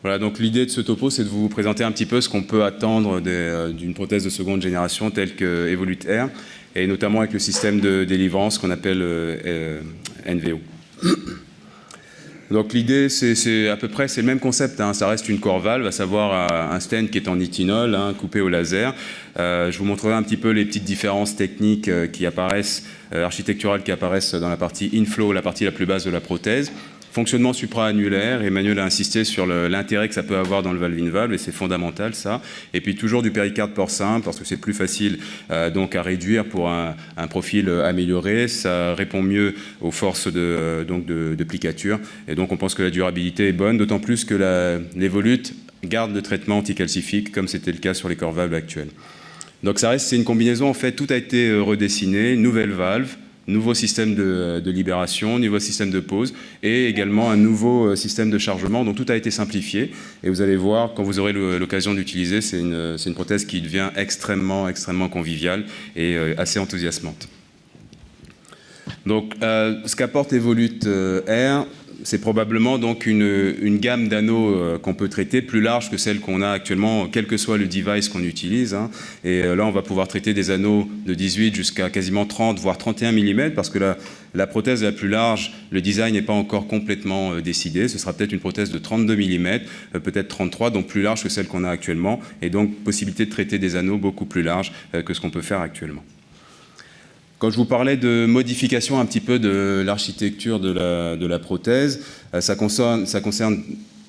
Voilà, donc l'idée de ce topo, c'est de vous présenter un petit peu ce qu'on peut attendre d'une prothèse de seconde génération telle que Evolute Air, et notamment avec le système de délivrance qu'on appelle NVO. Donc l'idée, c'est à peu près le même concept, hein. Ça reste une core valve, à savoir un stent qui est en nitinol, hein, coupé au laser. Je vous montrerai un petit peu les petites différences techniques qui apparaissent, architecturales qui apparaissent dans la partie inflow, la partie la plus basse de la prothèse. Fonctionnement supraannulaire, Emmanuel a insisté sur l'intérêt que ça peut avoir dans le valve-in-valve, et c'est fondamental ça. Et puis toujours du péricarde porcin, parce que c'est plus facile donc à réduire pour un profil amélioré. Ça répond mieux aux forces de plicature, et donc on pense que la durabilité est bonne, d'autant plus que l'Evolute garde le traitement anticalcifique, comme c'était le cas sur les corps valves actuels. Donc c'est une combinaison, en fait, tout a été redessiné, nouvelle valve, nouveau système de libération, nouveau système de pause et également un nouveau système de chargement. Donc tout a été simplifié et vous allez voir, quand vous aurez l'occasion d'utiliser, c'est une prothèse qui devient extrêmement conviviale et assez enthousiasmante. Donc ce qu'apporte Evolute Air, c'est probablement donc une gamme d'anneaux qu'on peut traiter plus large que celle qu'on a actuellement, quel que soit le device qu'on utilise, hein. Et là, on va pouvoir traiter des anneaux de 18 jusqu'à quasiment 30, voire 31 mm, parce que la prothèse la plus large, le design n'est pas encore complètement décidé. Ce sera peut-être une prothèse de 32 mm, peut-être 33, donc plus large que celle qu'on a actuellement, et donc possibilité de traiter des anneaux beaucoup plus larges que ce qu'on peut faire actuellement. Quand je vous parlais de modification un petit peu de l'architecture de la prothèse, ça concerne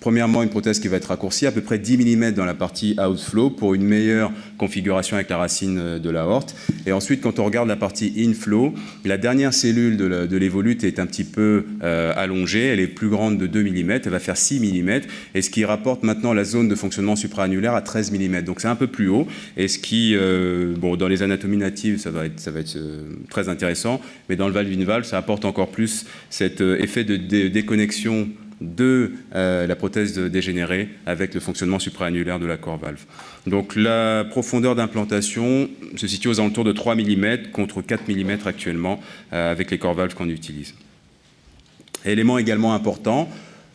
premièrement une prothèse qui va être raccourcie, à peu près 10 mm dans la partie outflow pour une meilleure configuration avec la racine de l'aorte. Et ensuite, quand on regarde la partie inflow, la dernière cellule de l'Evolute est un petit peu allongée, elle est plus grande de 2 mm, elle va faire 6 mm, et ce qui rapporte maintenant la zone de fonctionnement supraannulaire à 13 mm. Donc c'est un peu plus haut, et ce qui, dans les anatomies natives, ça va être très intéressant, mais dans le valve-in-valve, ça apporte encore plus cet effet de déconnexion de la prothèse dégénérée avec le fonctionnement supraannulaire de la core valve. Donc la profondeur d'implantation se situe aux alentours de 3 mm contre 4 mm actuellement avec les core valves qu'on utilise. Élément également important,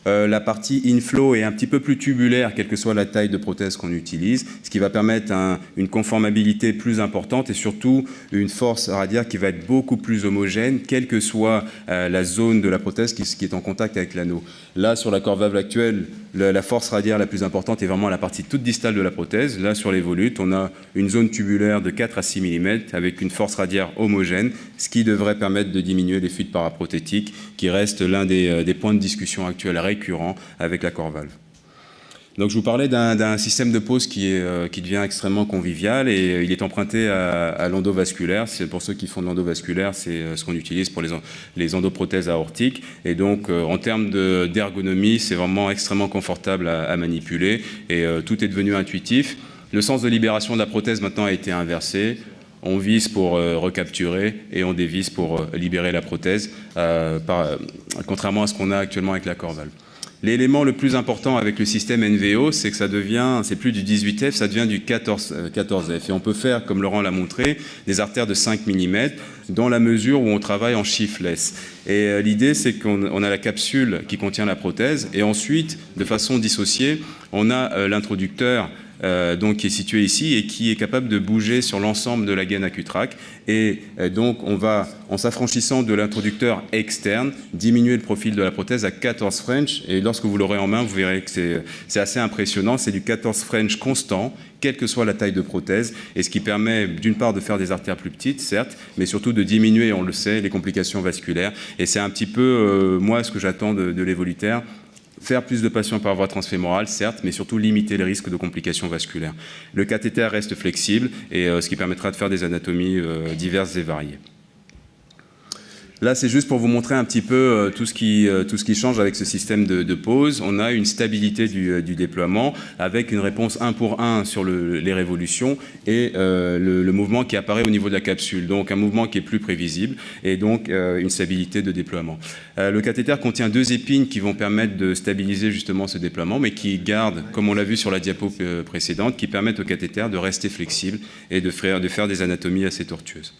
la partie inflow est un petit peu plus tubulaire, quelle que soit la taille de prothèse qu'on utilise, ce qui va permettre une conformabilité plus importante et surtout une force radiaire qui va être beaucoup plus homogène, quelle que soit la zone de la prothèse qui est en contact avec l'anneau. Là, sur la core valve actuelle, la force radiaire la plus importante est vraiment la partie toute distale de la prothèse. Là, sur l'Evolute, on a une zone tubulaire de 4 à 6 mm avec une force radiaire homogène, ce qui devrait permettre de diminuer les fuites paraprothétiques, qui reste l'un des points de discussion actuels récurrents avec la core valve. Donc je vous parlais d'un système de pose qui devient extrêmement convivial et il est emprunté à l'endovasculaire. C'est pour ceux qui font de l'endovasculaire, c'est ce qu'on utilise pour les endoprothèses aortiques. Et donc en termes d'ergonomie, c'est vraiment extrêmement confortable à manipuler et tout est devenu intuitif. Le sens de libération de la prothèse maintenant a été inversé. On vise pour recapturer et on dévisse pour libérer la prothèse, contrairement à ce qu'on a actuellement avec la core valve. L'élément le plus important avec le système NVO, c'est que c'est plus du 18F, ça devient du 14F. Et on peut faire, comme Laurent l'a montré, des artères de 5 mm, dans la mesure où on travaille en shiftless. Et l'idée, c'est qu'on a la capsule qui contient la prothèse, et ensuite, de façon dissociée, on a l'introducteur donc qui est situé ici et qui est capable de bouger sur l'ensemble de la gaine accutraque. Et donc, on va, en s'affranchissant de l'introducteur externe, diminuer le profil de la prothèse à 14 French. Et lorsque vous l'aurez en main, vous verrez que c'est assez impressionnant. C'est du 14 French constant, quelle que soit la taille de prothèse, et ce qui permet d'une part de faire des artères plus petites, certes, mais surtout de diminuer, on le sait, les complications vasculaires. Et c'est un petit peu, moi, ce que j'attends de l'Evolute Air. Faire plus de patients par voie transfémorale, certes, mais surtout limiter le risque de complications vasculaires. Le cathéter reste flexible, et ce qui permettra de faire des anatomies diverses et variées. Là, c'est juste pour vous montrer un petit peu tout ce qui change avec ce système de pose. On a une stabilité du déploiement avec une réponse 1 pour 1 sur les révolutions et le mouvement qui apparaît au niveau de la capsule. Donc, un mouvement qui est plus prévisible et donc une stabilité de déploiement. Le cathéter contient 2 épines qui vont permettre de stabiliser justement ce déploiement, mais qui gardent, comme on l'a vu sur la diapo précédente, qui permettent au cathéter de rester flexible et de faire des anatomies assez tortueuses.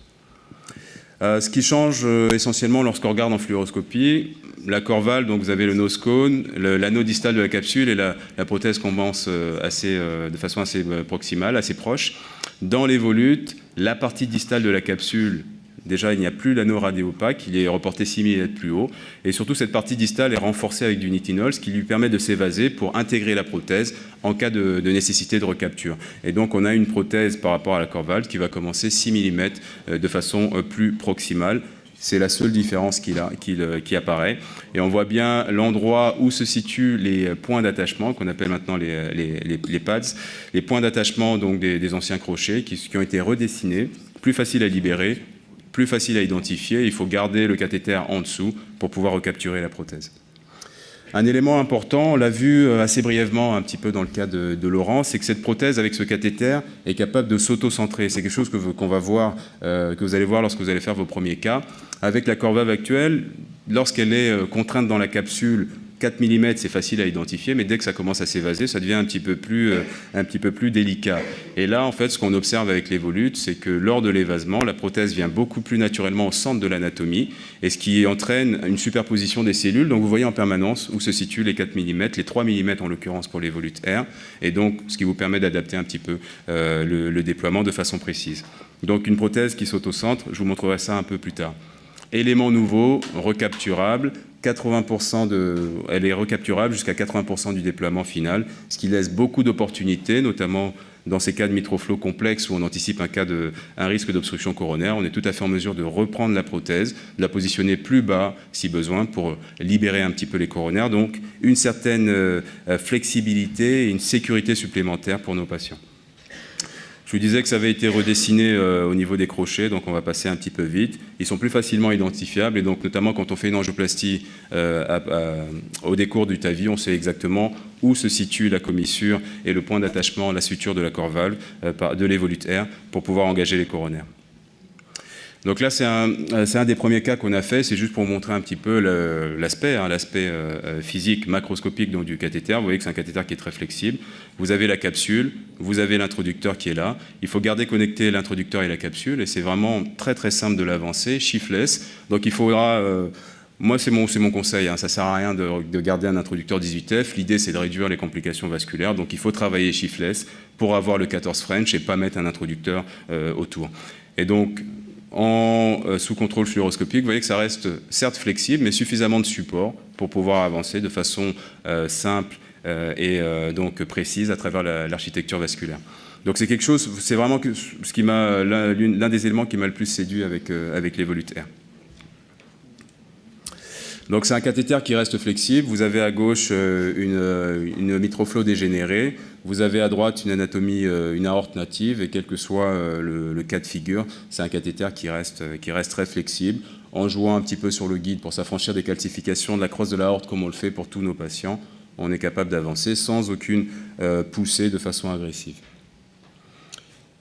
Ce qui change essentiellement lorsqu'on regarde en fluoroscopie, la Corval, donc vous avez le nose cone, l'anneau distal de la capsule et la prothèse commence de façon assez proximale, assez proche. Dans l'Evolute, la partie distale de la capsule, déjà il n'y a plus l'anneau radiopaque, il est reporté 6 mm plus haut, et surtout cette partie distale est renforcée avec du nitinol, ce qui lui permet de s'évaser pour intégrer la prothèse en cas de nécessité de recapture. Et donc on a une prothèse par rapport à la Corval qui va commencer 6 mm de façon plus proximale. C'est la seule différence qui apparaît. Et on voit bien l'endroit où se situent les points d'attachement, qu'on appelle maintenant les pads, les points d'attachement donc des anciens crochets qui ont été redessinés, plus faciles à libérer, plus faciles à identifier. Il faut garder le cathéter en dessous pour pouvoir recapturer la prothèse. Un élément important, on l'a vu assez brièvement un petit peu dans le cas de Laurent, c'est que cette prothèse avec ce cathéter est capable de s'auto-centrer. C'est quelque chose qu'on va voir, que vous allez voir lorsque vous allez faire vos premiers cas. Avec la Corval actuelle, lorsqu'elle est contrainte dans la capsule, 4 mm, c'est facile à identifier, mais dès que ça commence à s'évaser, ça devient un petit peu plus délicat. Et là, en fait, ce qu'on observe avec l'Evolute, c'est que lors de l'évasement, la prothèse vient beaucoup plus naturellement au centre de l'anatomie, et ce qui entraîne une superposition des cellules. Donc vous voyez en permanence où se situent les 4 mm, les 3 mm en l'occurrence pour l'Evolute R, et donc ce qui vous permet d'adapter un petit peu le déploiement de façon précise. Donc une prothèse qui s'autocentre, je vous montrerai ça un peu plus tard. Élément nouveau, recapturable, 80% elle est recapturable jusqu'à 80% du déploiement final, ce qui laisse beaucoup d'opportunités, notamment dans ces cas de mitroflow complexes où on anticipe un risque d'obstruction coronaire. On est tout à fait en mesure de reprendre la prothèse, de la positionner plus bas si besoin pour libérer un petit peu les coronaires. Donc une certaine flexibilité et une sécurité supplémentaire pour nos patients. Je vous disais que ça avait été redessiné au niveau des crochets, donc on va passer un petit peu vite. Ils sont plus facilement identifiables, et donc notamment quand on fait une angioplastie au décours du TAVI, on sait exactement où se situe la commissure et le point d'attachement, la suture de la Corval de l'Evolute R pour pouvoir engager les coronaires. Donc là, c'est un des premiers cas qu'on a fait, c'est juste pour montrer un petit peu l'aspect physique macroscopique donc, du cathéter. Vous voyez que c'est un cathéter qui est très flexible. Vous avez la capsule, vous avez l'introducteur qui est là. Il faut garder connecté l'introducteur et la capsule, et c'est vraiment très très simple de l'avancer, shiftless. Donc il faudra... moi, c'est mon conseil, hein. Ça ne sert à rien de garder un introducteur 18F. L'idée, c'est de réduire les complications vasculaires. Donc il faut travailler shiftless pour avoir le 14 French et pas mettre un introducteur autour. Et donc... sous contrôle fluoroscopique, vous voyez que ça reste certes flexible, mais suffisamment de support pour pouvoir avancer de façon simple et donc précise à travers l'architecture vasculaire. Donc c'est quelque chose, c'est vraiment l'un des éléments qui m'a le plus séduit avec l'Evolute R. Donc c'est un cathéter qui reste flexible. Vous avez à gauche une mitroflow dégénérée. Vous avez à droite une anatomie, une aorte native, et quel que soit le cas de figure, c'est un cathéter qui reste très flexible, en jouant un petit peu sur le guide pour s'affranchir des calcifications de la crosse de l'aorte comme on le fait pour tous nos patients. On est capable d'avancer sans aucune poussée de façon agressive.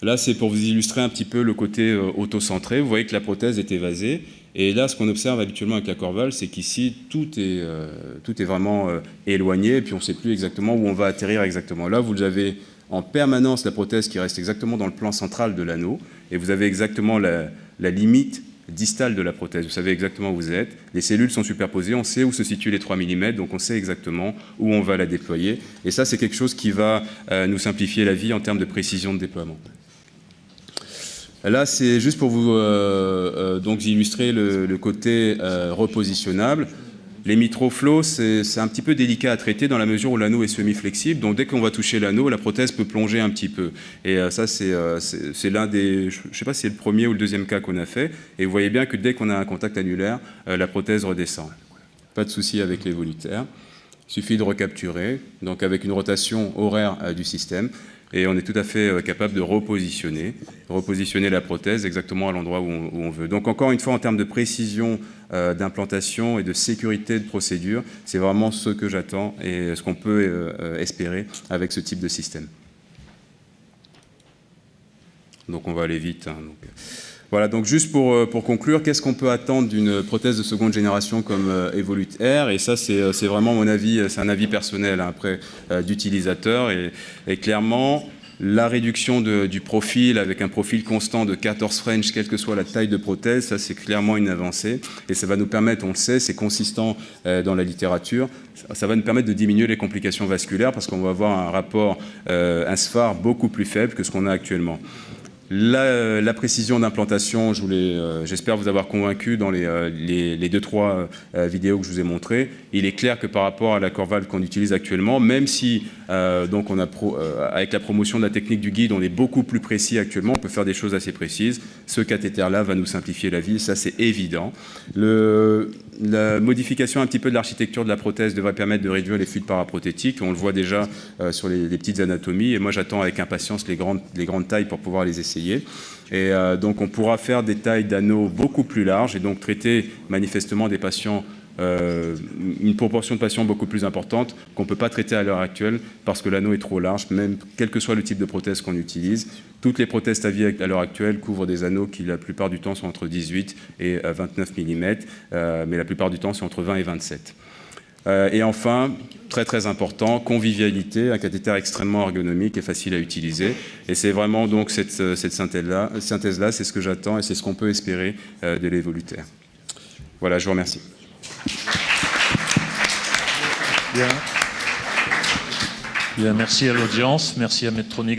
Là, c'est pour vous illustrer un petit peu le côté auto-centré. Vous voyez que la prothèse est évasée. Et là, ce qu'on observe habituellement avec la Corval, c'est qu'ici, tout est vraiment éloigné, et puis on ne sait plus exactement où on va atterrir exactement. Là, vous avez en permanence la prothèse qui reste exactement dans le plan central de l'anneau, et vous avez exactement la limite distale de la prothèse. Vous savez exactement où vous êtes. Les cellules sont superposées, on sait où se situent les 3 mm, donc on sait exactement où on va la déployer. Et ça, c'est quelque chose qui va nous simplifier la vie en termes de précision de déploiement. Là, c'est juste pour vous donc illustrer le côté repositionnable. Les mitroflows, c'est un petit peu délicat à traiter dans la mesure où l'anneau est semi-flexible. Donc, dès qu'on va toucher l'anneau, la prothèse peut plonger un petit peu. Et ça, c'est l'un des... Je ne sais pas si c'est le premier ou le deuxième cas qu'on a fait. Et vous voyez bien que dès qu'on a un contact annulaire, la prothèse redescend. Pas de souci avec l'Evolute R. Il suffit de recapturer, donc avec une rotation horaire du système. Et on est tout à fait capable de repositionner la prothèse exactement à l'endroit où on veut. Donc encore une fois, en termes de précision d'implantation et de sécurité de procédure, c'est vraiment ce que j'attends et ce qu'on peut espérer avec ce type de système. Donc on va aller vite. Hein, donc. Voilà, donc juste pour conclure, qu'est-ce qu'on peut attendre d'une prothèse de seconde génération comme Evolute R? Et ça, c'est vraiment mon avis, c'est un avis personnel hein, après d'utilisateur. Et clairement, La réduction du profil avec un profil constant de 14 French, quelle que soit la taille de prothèse, ça c'est clairement une avancée et ça va nous permettre, on le sait, c'est consistant dans la littérature, ça va nous permettre de diminuer les complications vasculaires parce qu'on va avoir un rapport, un SFAR beaucoup plus faible que ce qu'on a actuellement. La précision d'implantation, j'espère vous avoir convaincu dans les 2-3 vidéos que je vous ai montrées. Il est clair que par rapport à la Corval qu'on utilise actuellement, même si donc avec la promotion de la technique du guide, on est beaucoup plus précis actuellement, on peut faire des choses assez précises. Ce cathéter-là va nous simplifier la vie, ça c'est évident. La modification un petit peu de l'architecture de la prothèse devrait permettre de réduire les fuites paraprothétiques. On le voit déjà sur les petites anatomies. Et moi, j'attends avec impatience les grandes tailles pour pouvoir les essayer. Et donc, on pourra faire des tailles d'anneaux beaucoup plus larges et donc traiter manifestement des patients, une proportion de patients beaucoup plus importante qu'on ne peut pas traiter à l'heure actuelle parce que l'anneau est trop large, même quel que soit le type de prothèse qu'on utilise. Toutes les prothèses TAVI à l'heure actuelle couvrent des anneaux qui la plupart du temps sont entre 18 et 29 mm, mais la plupart du temps c'est entre 20 et 27. Et enfin, très très important, convivialité, un cathéter extrêmement ergonomique et facile à utiliser. Et c'est vraiment donc cette synthèse-là, c'est ce que j'attends et c'est ce qu'on peut espérer de l'Evoluter. Voilà, je vous remercie. Bien, merci à l'audience, merci à Medtronic.